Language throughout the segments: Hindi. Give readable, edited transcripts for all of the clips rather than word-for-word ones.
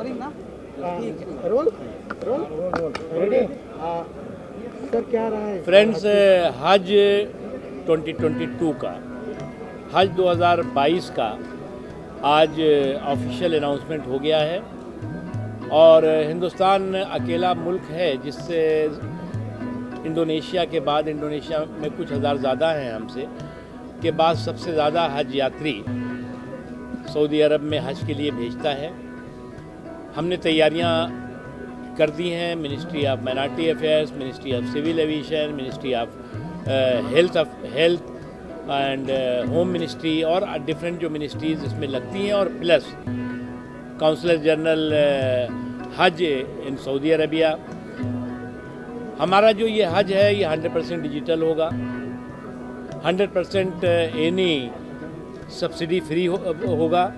कवरिंग ना ठीक है। रोल रोल रेडी सर, क्या रहा है फ्रेंड्स, हज 2022 का, हज 2022 का आज ऑफिशियल अनाउंसमेंट हो गया है और हिंदुस्तान अकेला मुल्क है जिससे इंडोनेशिया के बाद, इंडोनेशिया में कुछ हज़ार ज़्यादा हैं हमसे, के बाद सबसे ज़्यादा हज यात्री सऊदी अरब में हज के लिए भेजता है। हमने तैयारियां कर दी हैं। Ministry of minority affairs, ministry of civil aviation, ministry of health and home ministry और डिफरेंट जो मिनिस्ट्रीज़ इसमें लगती हैं, और प्लस काउंसलर जनरल हज इन सऊदी अरबिया। हमारा जो ये हज है ये 100% डिजिटल होगा, 100% एनी सब्सिडी फ्री होगा।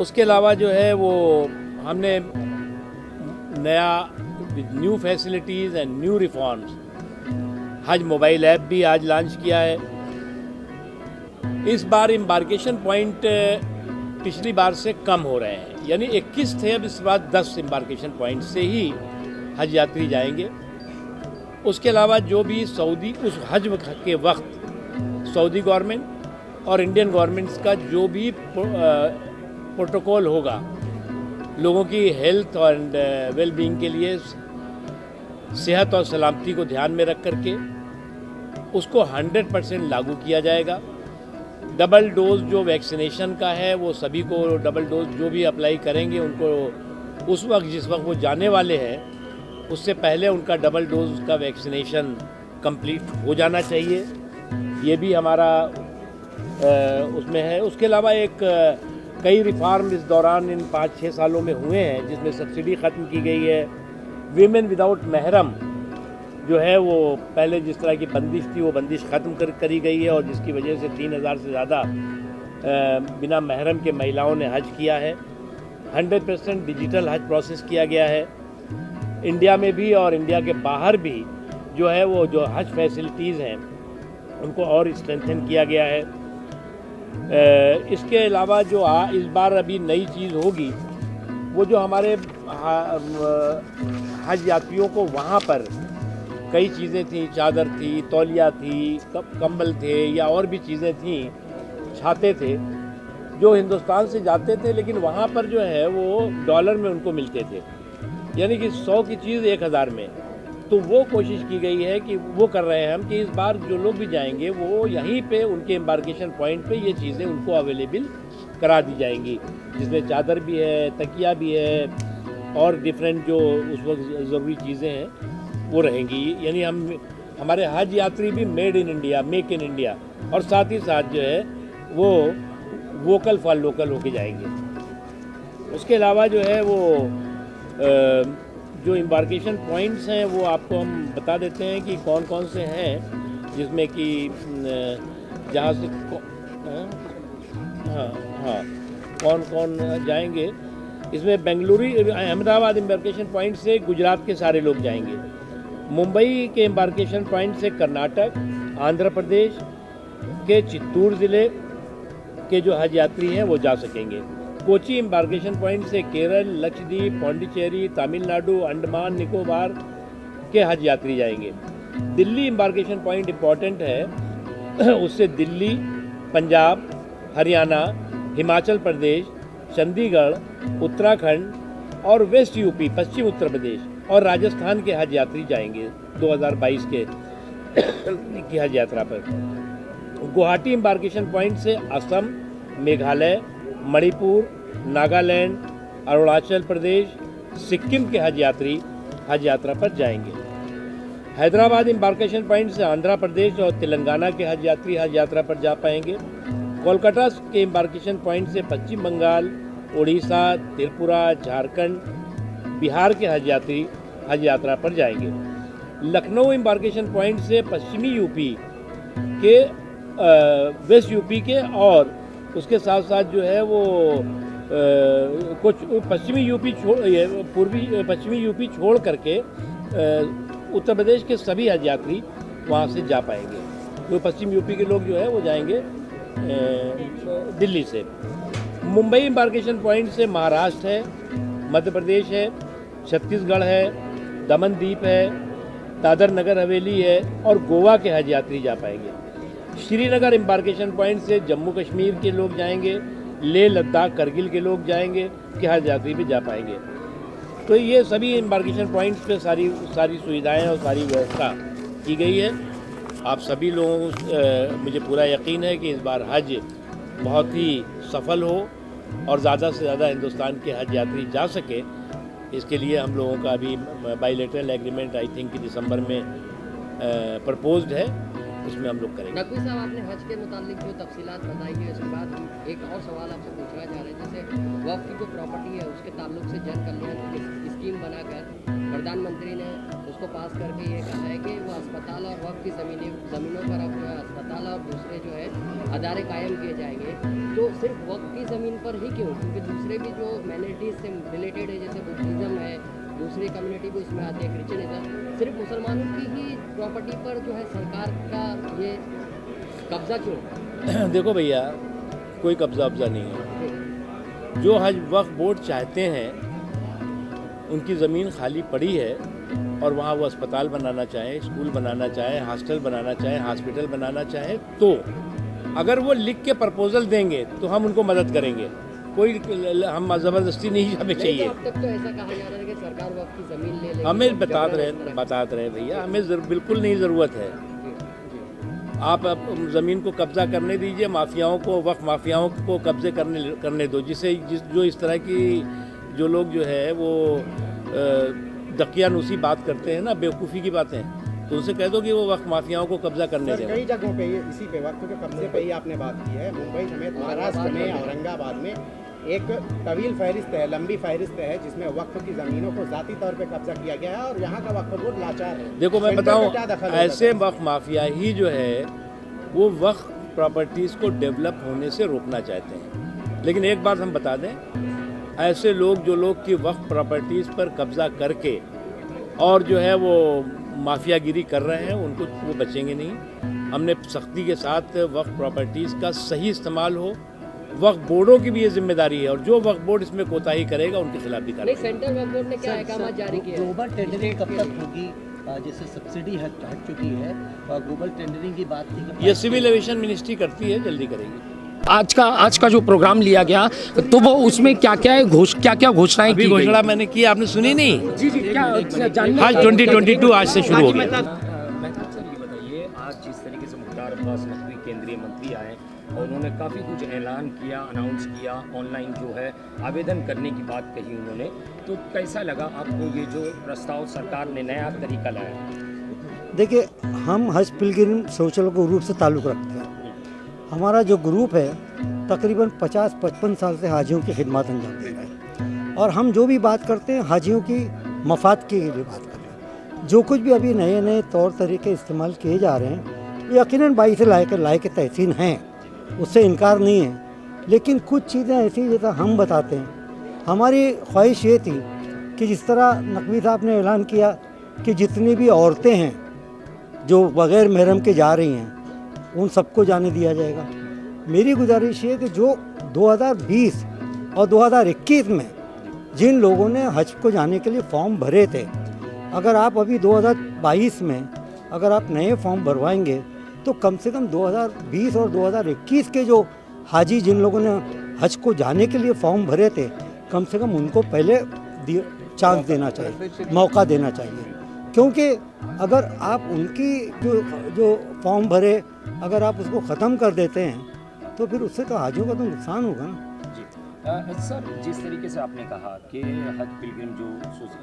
उसके अलावा जो है वो हमने नया new facilities and new reforms हज मोबाइल ऐप भी आज लॉन्च किया है। इस बार एम्बार्केशन पॉइंट पिछली बार से कम हो रहे हैं, यानी 21 थे, अब इस बार 10 एम्बार्केशन पॉइंट से ही हज यात्री जाएंगे। उसके अलावा जो भी सऊदी उस हज के वक्त सऊदी गवर्नमेंट और इंडियन गवर्नमेंट्स का जो भी प्रोटोकॉल होगा लोगों की हेल्थ एंड वेलबींग के लिए, सेहत और सलामती को ध्यान में रख करके उसको 100% लागू किया जाएगा। डबल डोज जो वैक्सीनेशन का है वो सभी को, डबल डोज जो भी अप्लाई करेंगे उनको उस वक्त जिस वक्त वो जाने वाले हैं उससे पहले उनका डबल डोज का वैक्सीनेशन कंप्लीट हो जाना चाहिए। ये भी हमारा उसमें है। उसके अलावा कई रिफॉर्म इस दौरान इन 5-6 सालों में हुए हैं जिसमें सब्सिडी ख़त्म की गई है। वीमेन विदाउट महरम जो है वो पहले जिस तरह की बंदिश थी वो बंदिश ख़त्म करी गई है, और जिसकी वजह से 3000 से ज़्यादा बिना महरम के महिलाओं ने हज किया है। 100% डिजिटल हज प्रोसेस किया गया है। इंडिया में भी और इंडिया के बाहर भी जो है वो जो हज फैसिलिटीज़ हैं उनको और स्ट्रेंथन किया गया है। इसके अलावा जो इस बार अभी नई चीज़ होगी वो जो हमारे हज यात्रियों को वहाँ पर कई चीज़ें थी, चादर थी, तौलिया थी, कंबल थे या और भी चीज़ें थी, छाते थे, जो हिंदुस्तान से जाते थे लेकिन वहाँ पर जो है वो डॉलर में उनको मिलते थे, यानी कि 100 की चीज़ 1000 में। तो वो कोशिश की गई है कि वो कर रहे हैं हम कि इस बार जो लोग भी जाएंगे वो यहीं पे उनके एम्बार्केशन पॉइंट पे ये चीज़ें उनको अवेलेबल करा दी जाएंगी, जिसमें चादर भी है, तकिया भी है और डिफरेंट जो उस वक्त ज़रूरी चीज़ें हैं वो रहेंगी। यानी हमारे हज यात्री भी made in India, make in India, और साथ ही साथ जो है वो वोकल फॉर लोकल होके जाएंगे। उसके अलावा जो है वो जो एम्बार्केशन पॉइंट्स हैं वो आपको हम बता देते हैं कि कौन कौन से हैं, जिसमें कि जहाँ से कौन कौन जाएंगे। इसमें बेंगलुरु अहमदाबाद एम्बार्केशन पॉइंट से गुजरात के सारे लोग जाएंगे। मुंबई के एम्बार्केशन पॉइंट से कर्नाटक, आंध्र प्रदेश के चित्तूर ज़िले के जो हज यात्री हैं वो जा सकेंगे। कोची एम्बार्केशन पॉइंट से केरल, लक्षद्वीप, पौंडीचेरी, तमिलनाडु, अंडमान निकोबार के हज यात्री जाएंगे। दिल्ली एम्बार्केशन पॉइंट इम्पॉर्टेंट है, उससे दिल्ली, पंजाब, हरियाणा, हिमाचल प्रदेश, चंडीगढ़, उत्तराखंड और वेस्ट यूपी, पश्चिम उत्तर प्रदेश और राजस्थान के हज यात्री जाएंगे 2022 की हज यात्रा पर। गुवाहाटी एम्बार्केशन पॉइंट से असम, मेघालय, मणिपुर, नागालैंड, अरुणाचल प्रदेश, सिक्किम के हज यात्री हज यात्रा पर जाएंगे। हैदराबाद एम्बार्केशन पॉइंट से आंध्र प्रदेश और तेलंगाना के हज यात्री हज यात्रा पर जा पाएंगे। कोलकाता के एम्बार्केशन पॉइंट से पश्चिम बंगाल, उड़ीसा, त्रिपुरा, झारखंड, बिहार के हज यात्री हज यात्रा पर जाएंगे। लखनऊ एम्बार्केशन पॉइंट से पश्चिमी यूपी के, वेस्ट यूपी के और उसके साथ साथ जो है वो कुछ पश्चिमी यूपी पश्चिमी यूपी छोड़ करके उत्तर प्रदेश के सभी हज यात्री वहाँ से जा पाएंगे। तो पश्चिम यूपी के लोग जो है वो जाएंगे दिल्ली से। मुंबई एम्बार्केशन पॉइंट से महाराष्ट्र है, मध्य प्रदेश है, छत्तीसगढ़ है, दमन दीप है, दादर नगर हवेली है और गोवा के हज यात्री जा पाएंगे। श्रीनगर एम्बार्केशन पॉइंट से जम्मू कश्मीर के लोग जाएंगे, लेह लद्दाख करगिल के लोग जाएंगे कि हज यात्री भी जा पाएंगे। तो ये सभी एम्बार्केशन पॉइंट्स पे सारी सुविधाएं और सारी व्यवस्था की गई है। आप सभी लोगों मुझे पूरा यकीन है कि इस बार हज बहुत ही सफल हो और ज़्यादा से ज़्यादा हिंदुस्तान के हज यात्री जा सके। इसके लिए हम लोगों का अभी बायलैटरल एग्रीमेंट आई थिंक कि दिसंबर में प्रपोज्ड है, उसमें हम लोग करेंगे। नकवी साहब, आपने हज के मुतालिक जो तफसीलात बताई है, उसके बाद हम एक और सवाल आपसे पूछना चाह रहे हैं। जैसे वक्फ की जो प्रॉपर्टी है उसके ताल्लुक से जन कल्याण की स्कीम बनाकर प्रधानमंत्री ने उसको पास करके ये कहा है कि वो अस्पताल और वक्फ की ज़मीनों पर अब अस्पताल और दूसरे जो है अदारे कायम किए जाएंगे। तो सिर्फ वक्फ की ज़मीन पर ही क्यों? क्योंकि दूसरे भी जो माइनॉरिटीज़ से रिलेटेड है, जैसे बुद्धिज़्म है, दूसरी कम्युनिटी भी उसमें आती है, क्रिश्चियनिज्म, सिर्फ मुसलमानों की ही प्रॉपर्टी पर जो है सरकार का ये कब्ज़ा क्यों? देखो भैया, कोई कब्ज़ा नहीं है। जो हज वक्फ बोर्ड चाहते हैं, उनकी ज़मीन खाली पड़ी है और वहाँ वो अस्पताल बनाना चाहें, स्कूल बनाना चाहें, हॉस्टल बनाना चाहें, हॉस्पिटल बनाना चाहें, तो अगर वो लिख के प्रपोजल देंगे तो हम उनको मदद करेंगे। कोई हम ज़बरदस्ती नहीं हमें चाहिए। अब तक तो ऐसा कहा जा रहा है कि सरकार वक्फ की ज़मीन ले लेगी। हमें बताते रहे भैया, हमें बिल्कुल नहीं ज़रूरत है। आप ज़मीन को कब्ज़ा करने दीजिए, माफियाओं को, वक्फ माफियाओं को कब्ज़े करने दो, जो इस तरह की जो लोग जो है वो दकियानूसी बात करते हैं ना, बेवकूफ़ी की बातें, तो उनसे कह दो कि वो वक्त माफियाओं को कब्जा करने दें। कई जगहों पे ये इसी पे वक्त के कब्जे पे ही आपने बात की है। मुंबई समेत महाराष्ट्र में, औरंगाबाद में एक तवील फहरिस्त है, लंबी फहरिस्त है, जिसमें वक्फ की ज़मीनों को ज़ाती तौर पे कब्जा किया गया है और यहाँ का वक्फ बोर्ड लाचार है। देखो मैं बताऊँ, ऐसे वक्फ माफिया ही जो है वो वक्फ प्रॉपर्टीज़ को डेवलप होने से रोकना चाहते हैं। लेकिन एक बात हम बता दें, ऐसे लोग जो लोग की वक्फ प्रॉपर्टीज़ पर कब्ज़ा करके और जो है वो माफियागिरी कर रहे हैं, उनको वो बचेंगे नहीं। हमने सख्ती के साथ वक्फ प्रॉपर्टीज़ का सही इस्तेमाल हो, वक्फ बोर्डों की भी ये जिम्मेदारी है और जो वक्फ बोर्ड इसमें कोताही करेगा उनके खिलाफ भी कार्रवाई। सेंट्रल वक्फ बोर्ड ने क्या अहकाम जारी किया? ग्लोबल टेंडरिंग कब तक होगी? जैसे सब्सिडी हट चुकी है, ग्लोबल टेंडरिंग की बात थी, ये सिविल एविएशन मिनिस्ट्री करती है, जल्दी करेगी। आज का जो प्रोग्राम लिया गया तो वो उसमें क्या क्या घोषणाएं की गई? घोषणा मैंने की, आपने सुनी नहीं? जी क्या आज 2022 आज से शुरू हो गया। सर ये बताइए, आज जिस तरीके से मुख्तार अब्बास नकवी केंद्रीय मंत्री आए और उन्होंने काफ़ी कुछ ऐलान किया, अनाउंस किया, ऑनलाइन जो है आवेदन करने की बात कही उन्होंने, तो कैसा लगा आपको ये जो प्रस्ताव सरकार ने नया तरीका लाया? देखिए, हम हज पिलग्रिम सोशल ग्रुप से ताल्लुक़ रखते हैं। हमारा जो ग्रुप है तकरीबन 50-55 साल से हाजियों की खिदमत अंजाम दे रहा है और हम जो भी बात करते हैं हाजियों की मफाद के लिए बात कर रहे हैं। जो कुछ भी अभी नए नए तौर तरीके इस्तेमाल किए जा रहे हैं, यकीनन बाई से लायक तहसीन हैं, उससे इनकार नहीं है। लेकिन कुछ चीज़ें ऐसी जैसा हम बताते हैं, हमारी ख्वाहिश ये थी कि जिस तरह नकवी साहब ने ऐलान किया कि जितनी भी औरतें हैं जो बग़ैर महरम के जा रही हैं उन सबको जाने दिया जाएगा। मेरी गुजारिश है कि जो 2020 और 2021 में जिन लोगों ने हज को जाने के लिए फॉर्म भरे थे, अगर आप अभी 2022 में अगर आप नए फॉर्म भरवाएंगे तो कम से कम 2020 और 2021 के जो हाजी जिन लोगों ने हज को जाने के लिए फॉर्म भरे थे, कम से कम उनको पहले चांस देना चाहिए, मौका देना चाहिए। क्योंकि अगर आप उनकी जो फॉर्म भरे अगर आप उसको ख़त्म कर देते हैं तो फिर उससे तो हाजियों का तो नुकसान होगा ना। सर जिस तरीके से आपने कहा कि हज पिलग्रिम जो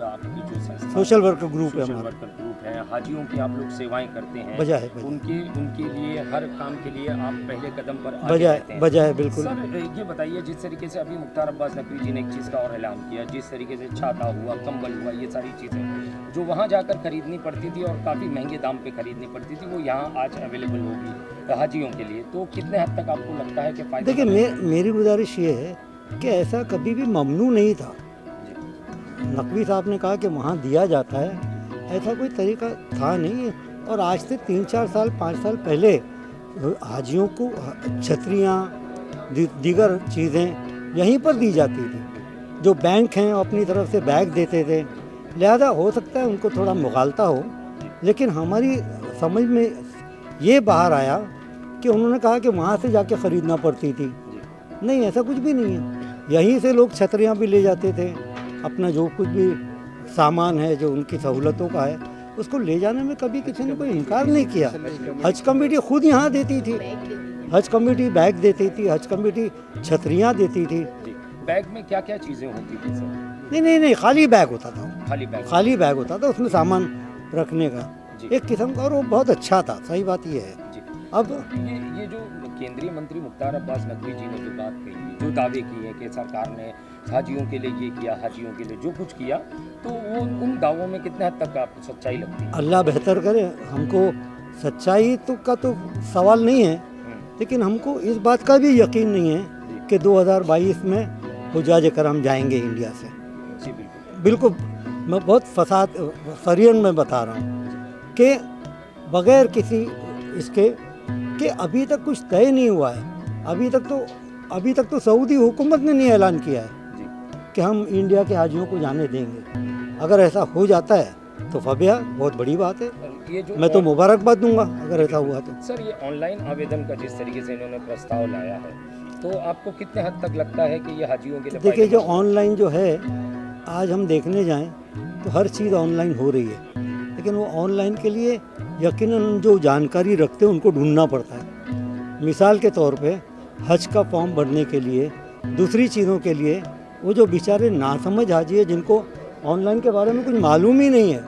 आपकी जो संस्था सोशल वर्कर ग्रुप है, सोशल वर्कर ग्रुप है, हाजियों की आप लोग सेवाएं करते हैं, बजाय उनके लिए हर काम के लिए आप पहले कदम पर बजाय बिल्कुल। सर ये बताइए, जिस तरीके से अभी मुख्तार अब्बास नकवी जी ने एक चीज़ का और ऐलान किया, जिस तरीके से छाता हुआ, कंबल हुआ, ये सारी चीज़ें जो वहाँ जाकर खरीदनी पड़ती थी और काफ़ी महंगे दाम पर खरीदनी पड़ती थी, वो यहाँ आज अवेलेबल होगी हाजियों के लिए, तो कितने हद तक आपको लगता है कि फायदा? देखिए, मेरी गुजारिश ये है कि ऐसा कभी भी ममनू नहीं था। नकवी साहब ने कहा कि वहाँ दिया जाता है, ऐसा कोई तरीका था नहीं। और आज से 3-4 साल 5 साल पहले हाजियों को छतरियाँ दीगर चीज़ें यहीं पर दी जाती थी। जो बैंक हैं अपनी तरफ से बैग देते थे, लिहाजा हो सकता है उनको थोड़ा मुगालता हो, लेकिन हमारी समझ में ये बाहर आया कि उन्होंने कहा कि वहाँ से जाके ख़रीदना पड़ती थी। नहीं, ऐसा कुछ भी नहीं है। यहीं से लोग छतरियाँ भी ले जाते थे, अपना जो कुछ भी सामान है जो उनकी सहूलतों का है उसको ले जाने में कभी किसी ने कोई इनकार नहीं किया। हज कमेटी खुद यहाँ देती थी, हज कमेटी बैग देती थी, हज कमेटी छतरियाँ देती थी। बैग में क्या क्या चीज़ें होती थी सर? नहीं, खाली बैग होता था, खाली बैग होता था, उसमें सामान रखने का एक किस्म का, और वो बहुत अच्छा था। सही बात ये है। अब ये जो केंद्रीय मंत्री मुख्तार अब्बास नकवी जी ने जो बात कही, जो दावे किए कि सरकार ने हाजियों के लिए ये किया, हाजियों के लिए जो कुछ किया, तो वो उन दावों में कितने हद तक आपको सच्चाई लगती है? अल्लाह बेहतर करे, हमको सच्चाई का तो सवाल नहीं है, लेकिन हमको इस बात का भी यकीन नहीं है कि 2022 में हुज्जाज करम जाएंगे इंडिया से। जी बिल्कुल, मैं बहुत सरियन में बता रहा हूँ कि बगैर किसी इसके कि अभी तक कुछ तय नहीं हुआ है। अभी तक तो सऊदी हुकूमत ने नहीं ऐलान किया है कि हम इंडिया के हाजियों को जाने देंगे। अगर ऐसा हो जाता है तो फबिया बहुत बड़ी बात है, मैं तो मुबारकबाद दूंगा अगर ऐसा हुआ तो। सर, ये ऑनलाइन आवेदन का जिस तरीके से इन्होंने प्रस्ताव लाया है, तो आपको कितने हद तक लगता है कि ये हाजियों के लिए? देखिए, जो ऑनलाइन जो है, आज हम देखने जाएं तो हर चीज़ ऑनलाइन हो रही है, लेकिन वो ऑनलाइन के लिए यकीनन जो जानकारी रखते हैं उनको ढूंढना पड़ता है। मिसाल के तौर पे हज का फॉर्म भरने के लिए, दूसरी चीज़ों के लिए, वो जो बेचारे नासमझ हाजी है जिनको ऑनलाइन के बारे में कुछ मालूम ही नहीं है,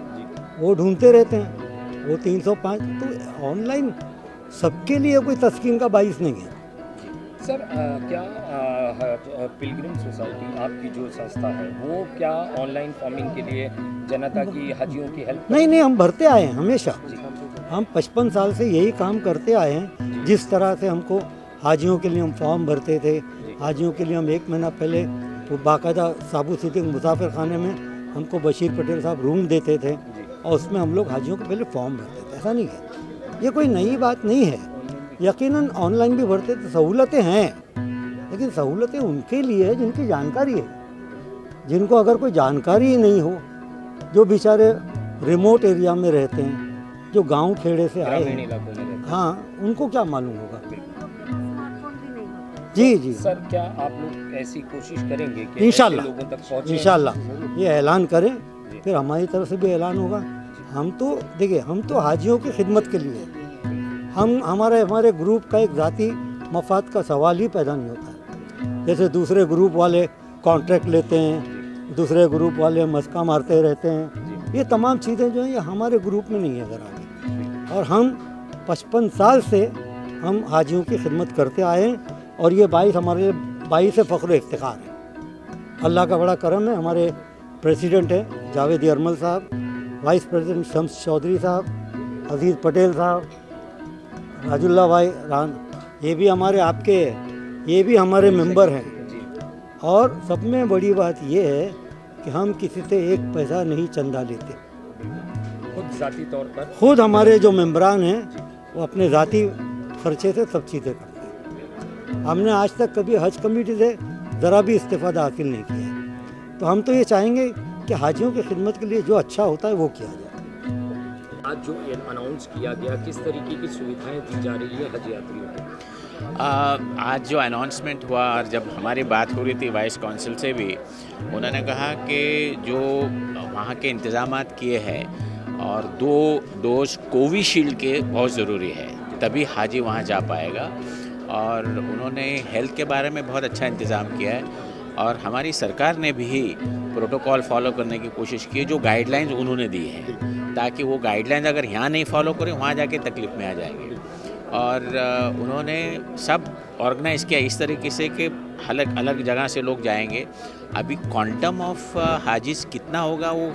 वो ढूंढते रहते हैं। वो 305, तो ऑनलाइन सबके लिए कोई तस्कीन का बाइस नहीं है। सर, क्या पिलग्रिम सोसाइटी आपकी जो संस्था है वो क्या ऑनलाइन फॉर्मिंग के लिए जनता की, हाजियों की हेल्प? नहीं, हम भरते आए हैं हमेशा। हम 55 साल से यही काम करते आए हैं। जिस तरह से हमको हाजियों के लिए हम फॉर्म भरते थे, हाजियों के लिए हम 1 महीना पहले वो बाकायदा साबू सिद्दीक मुसाफिर खाने में हमको बशीर पटेल साहब रूम देते थे और उसमें हम लोग हाजियों के पहले फॉर्म भरते थे। ऐसा नहीं है, ये कोई नई बात नहीं है। यकीनन ऑनलाइन भी भरते थे, सहूलतें हैं, लेकिन सहूलतें उनके लिए है जिनकी जानकारी है। जिनको अगर कोई जानकारी ही नहीं हो, जो बेचारे रिमोट एरिया में रहते हैं, जो गांव खेड़े से आए हैं, हाँ, उनको क्या मालूम होगा। जी सर, क्या आप लोग ऐसी कोशिश करेंगे कि इंशाल्लाह लोगों तक पहुंचे? इंशाल्लाह ये ऐलान करें, फिर हमारी तरफ से भी ऐलान होगा। हम तो देखिए, हम तो हाजियों की खिदमत के लिए, हमारे ग्रुप का एक ज़ाती मफाद का सवाल ही पैदा नहीं होता है। जैसे दूसरे ग्रुप वाले कॉन्ट्रैक्ट लेते हैं, दूसरे ग्रुप वाले मस्का मारते रहते हैं, ये तमाम चीज़ें जो हैं ये हमारे ग्रुप में नहीं है ज़रा। और हम 55 साल से हम हाजियों की खिदमत करते आए हैं और ये 22 हमारे 22 से फ़ख्र इफ्तिखार है। अल्लाह का बड़ा करम है, हमारे प्रेसिडेंट हैं जावेद अरमल साहब, वाइस प्रेसिडेंट शम्स चौधरी साहब, अजीज़ पटेल साहब, राजुल्ला भाई रान, ये भी हमारे आपके, ये भी हमारे मेंबर हैं। और सब में बड़ी बात ये है कि हम किसी से एक पैसा नहीं चंदा लेते। खुद ज़ाती तौर पर खुद हमारे जो मेंबरान हैं वो अपने ज़ाती खर्चे से सब चीज़ें करते हैं। हमने आज तक कभी हज कमेटी से ज़रा भी इस्तेफ़ादा हासिल नहीं किया है। तो हम तो ये चाहेंगे कि हाजियों की खिदमत के लिए जो अच्छा होता है वो किया जाए। आज जो अनाउंस किया गया, किस तरीके की सुविधाएं दी जा रही है हज यात्रियों को? आज जो अनाउंसमेंट हुआ और जब हमारी बात हो रही थी वाइस काउंसिल से भी, उन्होंने कहा कि जो वहाँ के इंतज़ामात किए हैं और 2 डोज कोविशील्ड के बहुत ज़रूरी है, तभी हाजी वहाँ जा पाएगा। और उन्होंने हेल्थ के बारे में बहुत अच्छा इंतज़ाम किया है और हमारी सरकार ने भी प्रोटोकॉल फॉलो करने की कोशिश की है, जो गाइडलाइंस उन्होंने दी हैं, ताकि वो गाइडलाइंस अगर यहाँ नहीं फॉलो करें वहाँ जाके तकलीफ़ में आ जाएंगे। और उन्होंने सब ऑर्गेनाइज़ किया इस तरीके से कि अलग अलग जगह से लोग जाएंगे। अभी क्वांटम ऑफ हाजिस कितना होगा वो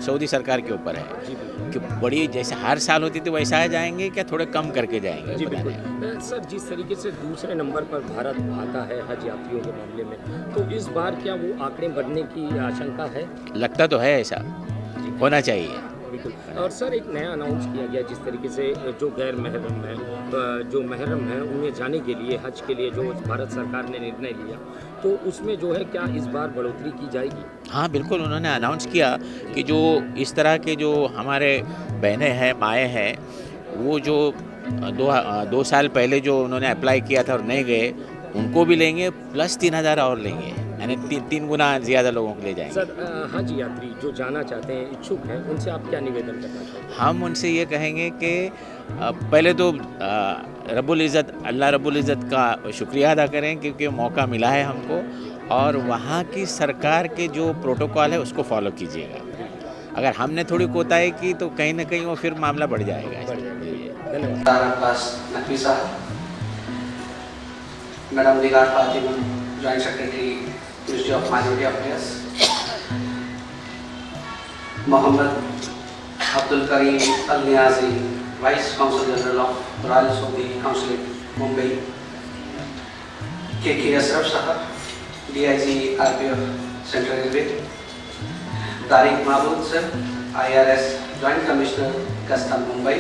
सऊदी सरकार के ऊपर है कि बड़ी जैसे हर साल होती थी वैसा जाएंगे क्या थोड़े कम करके जाएंगे। जी बिल्कुल। सर, जिस तरीके से दूसरे नंबर पर भारत आता है हज यात्रियों के मामले में, तो इस बार क्या वो आंकड़े बढ़ने की आशंका है? लगता तो है ऐसा होना चाहिए। बिल्कुल। और सर एक नया अनाउंस किया गया जिस तरीके से जो गैर महरम है, जो महरम है उन्हें जाने के लिए हज के लिए जो भारत सरकार ने निर्णय लिया, तो उसमें जो है क्या इस बार बढ़ोतरी की जाएगी? हाँ बिल्कुल, उन्होंने अनाउंस किया कि जो इस तरह के जो हमारे बहनें हैं, माएँ हैं, वो जो 2 साल पहले जो उन्होंने अप्लाई किया था और नहीं गए, उनको भी लेंगे, प्लस 3,000 और लेंगे, यानी 3 गुना ज़्यादा लोगों को ले जाएंगे। सर हज यात्री जो जाना चाहते हैं, इच्छुक हैं, उनसे आप क्या निवेदन करना चाहते हैं? हम उनसे ये कहेंगे कि पहले तो रब्बुल इज़्ज़त, अल्लाह रब्बुल इज़्ज़त का शुक्रिया अदा करें क्योंकि मौका मिला है हमको, और वहाँ की सरकार के जो प्रोटोकॉल है उसको फॉलो कीजिएगा। अगर हमने थोड़ी कोताही की तो कहीं ना कहीं वो फिर मामला बढ़ जाएगा। धन्यवाद। Madam Nigar Fatima, joint secretary ministry of minority affairs, Mohammed Abdul Karim Al Niazi, vice consul general of royal Saudi consulate Mumbai, K Ashraf साहब, DIG RPF central railway, Tariq Mahmood sir, IRS joint commissioner custom Mumbai,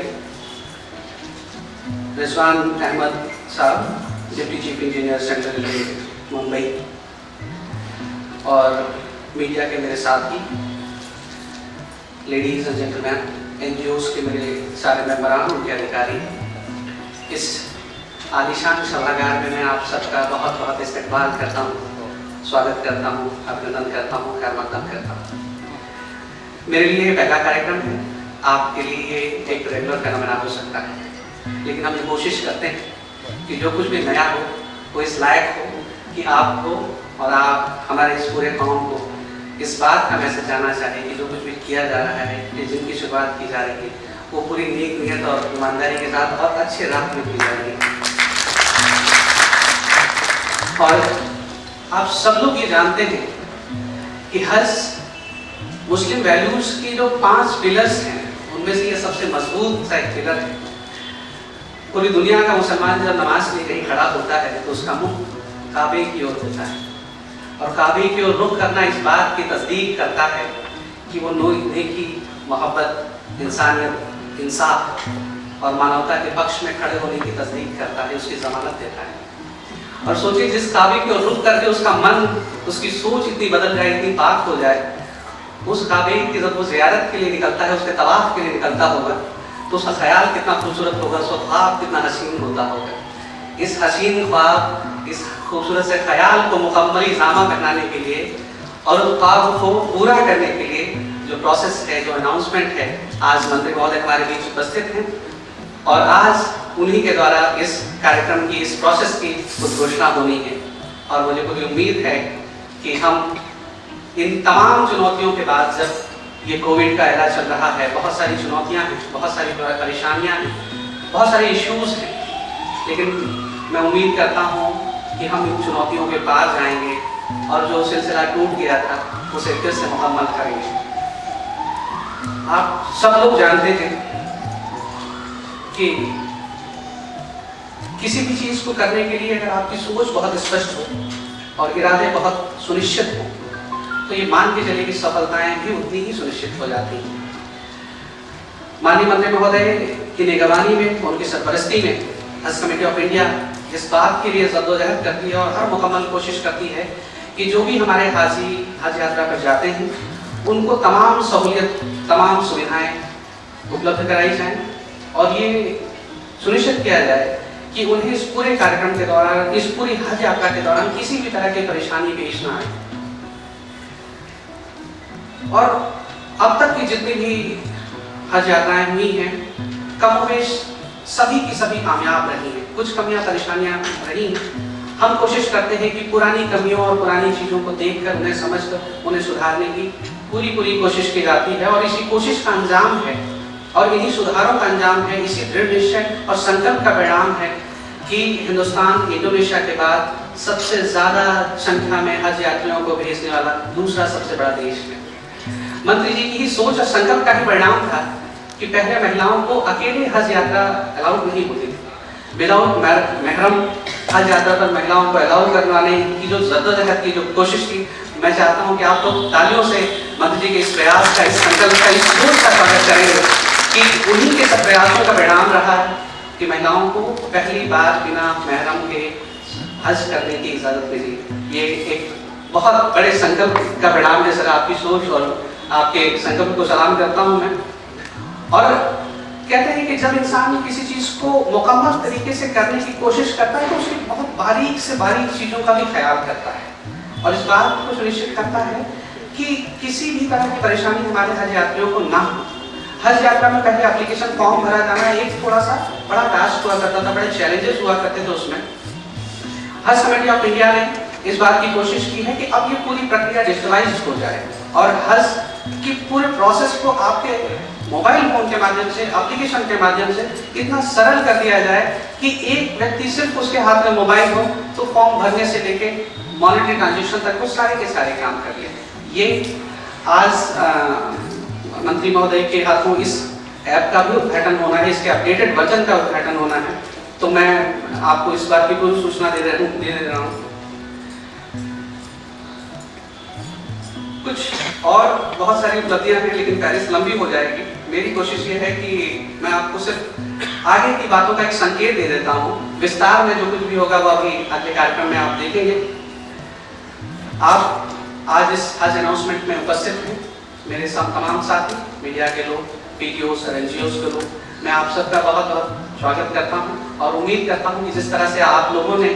Rizwan Ahmed साहब, deputy chief engineer central railway Mumbai, और मीडिया के मेरे साथी, लेडीज़ एंड जेंटलमैन, NGOs के मेरे सारे मेंबरान, उनके अधिकारी, इस आलीशान सभागार में मैं आप सबका बहुत बहुत इस्तकबाल करता हूँ, स्वागत करता हूँ, अभिनंदन करता हूँ, खैर मकदम करता हूँ। मेरे लिए ये पहला कार्यक्रम है, आपके लिए ये एक रेगुलर फिनोमेना हो सकता है, लेकिन हम ये कोशिश करते हैं कि जो कुछ भी नया हो वो इस लायक हो कि आपको और आप हमारे इस पूरे कौम को इस बात का मैसेज जाना चाहिए कि जो कुछ भी किया जा रहा है, कि जिनकी शुरुआत की जा रही है, वो पूरी नेक नियत और ईमानदारी के साथ और अच्छे राह में की जा रही है। और आप सब लोग ये जानते हैं कि हर मुस्लिम वैल्यूज की जो 5 पिलर्स हैं, उनमें से ये सबसे मजबूत सा एक पिलर है। पूरी दुनिया का मुसलमान जब नमाज के लिए कहीं खड़ा होता है तो उसका मुंह काबे की ओर होता है, और काबे की ओर रुख करना इस बात की तस्दीक करता है कि वो नेकी, मोहब्बत, इंसानियत, इंसाफ और मानवता के पक्ष में खड़े होने की तस्दीक करता है, उसकी जमानत देता है। और सोचिए, जिस काबे की ओर रुख करके उसका मन, उसकी सोच इतनी बदल जाए, इतनी पाक हो जाए, उस काबे की जब वो ज़ियारत के लिए निकलता है, उसके तवाफ के लिए निकलता होगा, तो उसका ख्याल कितना खूबसूरत होगा, उसका ख्वाब कितना हसीन होता होगा। इस हसीन ख्वाब, इस खूबसूरत से ख्याल को मुकम्मली जामा पहनाने के लिए और उस ख्वाब को पूरा करने के लिए जो प्रोसेस है, जो अनाउंसमेंट है, आज मंत्री महोदय हमारे बीच उपस्थित हैं, और आज उन्हीं के द्वारा इस कार्यक्रम की, इस प्रोसेस की उद्घोषणा होनी है। और मुझे पूरी उम्मीद है कि हम इन तमाम चुनौतियों के बाद, जब ये कोविड का इलाज चल रहा है, बहुत सारी चुनौतियां हैं, बहुत सारी परेशानियां हैं, बहुत सारे इश्यूज हैं, लेकिन मैं उम्मीद करता हूं कि हम इन चुनौतियों के पार जाएंगे और जो सिलसिला टूट गया था उसे फिर से मुकम्मल करेंगे। आप सब लोग जानते हैं कि किसी भी चीज़ को करने के लिए अगर आपकी सोच बहुत स्पष्ट हो और इरादे बहुत सुनिश्चित हो, तो ये मान के चलिए कि सफलताएं भी उतनी ही सुनिश्चित हो जाती हैं। माननीय मंत्री महोदय की निगरानी में, उनकी सरपरस्ती में हज कमेटी ऑफ इंडिया इस बात के लिए जद्दोजहद करती है और हर मुकम्मल कोशिश करती है कि जो भी हमारे हाजी हज यात्रा पर जाते हैं, उनको तमाम सहूलियत, तमाम सुविधाएं उपलब्ध कराई जाएं, और ये सुनिश्चित किया जाए कि उन्हें इस पूरे कार्यक्रम के दौरान, इस पूरी हज यात्रा के दौरान किसी भी तरह की परेशानी पेश ना आए। और अब तक की जितनी भी हज यात्राएं हुई हैं, कमोबेश सभी की सभी कामयाब रही हैं। कुछ कमियां, परेशानियां रही हैं। हम कोशिश करते हैं कि पुरानी कमियों और पुरानी चीज़ों को देखकर, उन्हें समझकर, उन्हें सुधारने की पूरी कोशिश की जाती है, और इसी कोशिश का अंजाम है, और इन्हीं सुधारों का अंजाम है, इसी दृढ़ निश्चय और संकल्प का परिणाम है कि हिंदुस्तान इंडोनेशिया के बाद सबसे ज़्यादा संख्या में हज यात्रियों को भेजने वाला दूसरा सबसे बड़ा देश है। मंत्री जी की ही सोच और संकल्प का ही परिणाम था कि पहले महिलाओं को अकेले हज यात्रा अलाउड नहीं होती थी। विदाउट महरम हज यात्रा पर महिलाओं को अलाउ करवाने की जो जद्दोजहद की जो कोशिश की, मैं चाहता हूं कि आप लोग तालियों से मंत्री जी के इस प्रयास का, इस संकल्प का, इस सोच का स्वागत करेंगे कि उन्हीं के सब प्रयासों का परिणाम रहा है कि महिलाओं को पहली बार बिना महरम के हज करने की इजाज़त मिली। ये एक बहुत बड़े संकल्प का परिणाम है सर, आपकी सोच और आपके संकल्प को सलाम करता हूँ मैं। और कहते हैं कि जब इंसान किसी चीज़ को मुकम्मल तरीके से करने की कोशिश करता है तो उसकी बहुत बारीक से बारीक चीज़ों का भी ख्याल करता है और इस बात को सुनिश्चित करता है कि किसी भी तरह की परेशानी हमारे हज यात्रियों को ना हो। हज यात्रा में पहले एप्लीकेशन फॉर्म भरा जाना एक थोड़ा सा बड़ा टास्क हुआ करता था, बड़े चैलेंजेस हुआ करते थे उसमें। हज कमेटी ऑफ इंडिया ने इस बात की कोशिश की है कि अब ये पूरी प्रक्रिया डिजिटलाइज हो जाए और हज की पूरे प्रोसेस को आपके मोबाइल फोन के माध्यम से, एप्लीकेशन के माध्यम से इतना सरल कर दिया जाए कि एक व्यक्ति सिर्फ उसके हाथ में मोबाइल हो तो फॉर्म भरने से लेके मॉनेटरी ट्रांजेक्शन तक वो सारे के सारे काम कर ले। ये आज मंत्री महोदय के हाथों इस ऐप का भी उद्घाटन होना है, इसके अपडेटेड वर्जन का उद्घाटन होना है, तो मैं आपको इस बात की पूरी सूचना दे रहा हूँ। कुछ और बहुत सारी उपलब्धियां हैं लेकिन फहरिस्त लंबी हो जाएगी। मेरी कोशिश ये है कि मैं आपको सिर्फ आगे की बातों का एक संकेत दे देता हूँ। विस्तार में जो कुछ भी होगा वो अभी अगले कार्यक्रम में आप देखेंगे। आप आज इस हज अनाउंसमेंट में उपस्थित हैं, मेरे सब तमाम साथी, मीडिया के लोग, PTOs और NGOs के लोग, मैं आप सबका बहुत बहुत स्वागत करता हूं और उम्मीद करता हूं कि जिस तरह से आप लोगों ने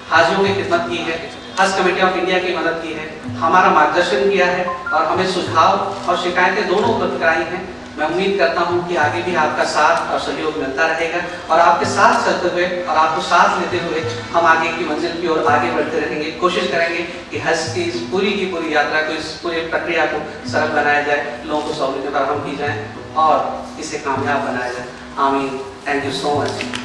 हाजियों की खिदमत की है, हज कमेटी ऑफ इंडिया की मदद की है, हमारा मार्गदर्शन किया है और हमें सुझाव और शिकायतें दोनों उपलब्ध कराई हैं, मैं उम्मीद करता हूं कि आगे भी आपका साथ और सहयोग मिलता रहेगा और आपके साथ चलते हुए और आपको साथ लेते हुए हम आगे की मंजिल की ओर आगे बढ़ते रहेंगे। कोशिश करेंगे कि हज की इस पूरी यात्रा को, इस पूरी प्रक्रिया को सरल बनाया जाए, लोगों को सहूलियतें फराहम की जाए और इसे कामयाब बनाया जाए। आमीन। Thank you so much.